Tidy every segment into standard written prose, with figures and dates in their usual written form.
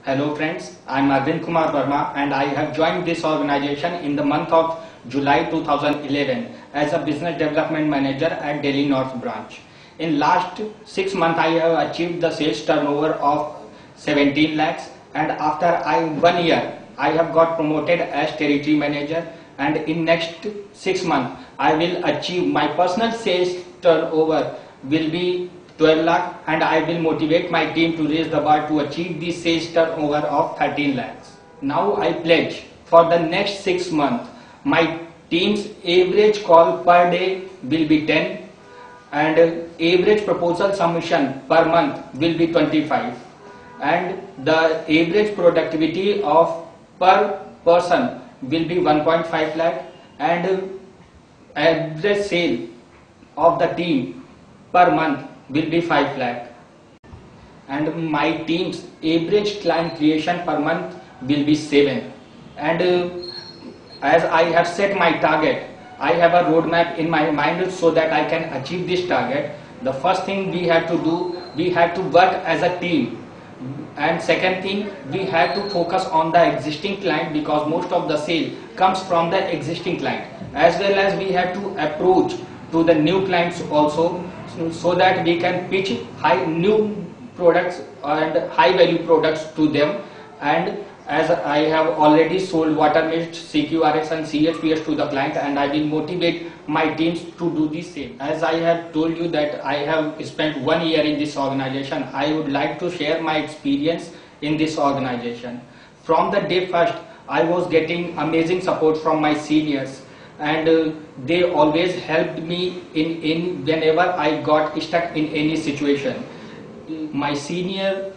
Hello friends, I am Arvind Kumar Verma and I have joined this organization in the month of July 2011 as a business development manager at Delhi North branch. In last 6 months I have achieved the sales turnover of 17 lakhs, and after 1 year I have got promoted as territory manager, and in next 6 months I will achieve my personal sales turnover will be 12 lakh, and I will motivate my team to raise the bar to achieve the sales turnover of 13 lakhs. Now I pledge for the next 6 months my team's average call per day will be 10, and average proposal submission per month will be 25, and the average productivity of per person will be 1.5 lakh, and average sale of the team per month will be 5 lakh, and my team's average client creation per month will be 7. And as I have set my target, I have a roadmap in my mind so that I can achieve this target. The first thing we have to do, we have to work as a team, and second thing, we have to focus on the existing client, because most of the sale comes from the existing client, as well as we have to approach to the new clients also, so that we can pitch new products and high value products to them. And as I have already sold water mist, CQRS and CHPS to the client, and I will motivate my teams to do the same. As I have told you that I have spent 1 year in this organization, I would like to share my experience in this organization. From the day first, I was getting amazing support from my seniors, and they always helped me in whenever I got stuck in any situation. My senior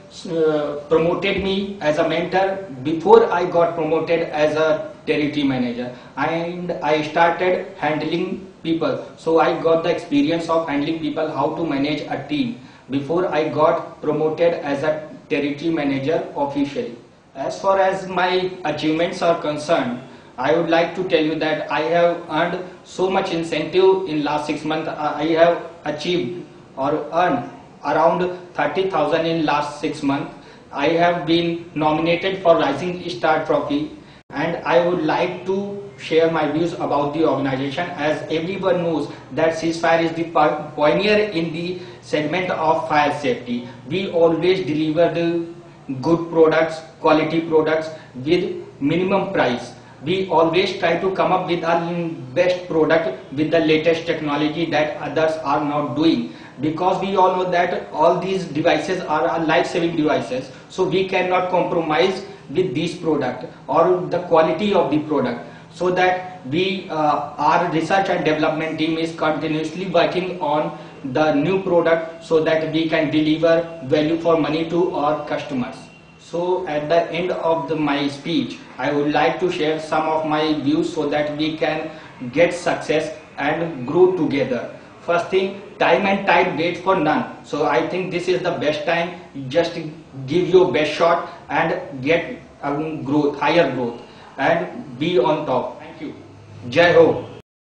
promoted me as a mentor before I got promoted as a territory manager, and I started handling people, so I got the experience of handling people, how to manage a team, before I got promoted as a territory manager officially. As far as my achievements are concerned, I would like to tell you that I have earned so much incentive in last 6 months. I have achieved or earned around 30,000 in last 6 months. I have been nominated for Rising Star Trophy, and I would like to share my views about the organization. As everyone knows that Ceasefire is the pioneer in the segment of fire safety. We always deliver the good products, quality products with minimum price. We always try to come up with our best product with the latest technology that others are not doing, because we all know that all these devices are life-saving devices, so we cannot compromise with this product or the quality of the product. So that our research and development team is continuously working on the new product so that we can deliver value for money to our customers. So at the end of my speech, I would like to share some of my views so that we can get success and grow together. First thing, time and tide wait for none. So I think this is the best time. Just give your best shot and get growth, higher growth, and be on top. Thank you. Jai Ho.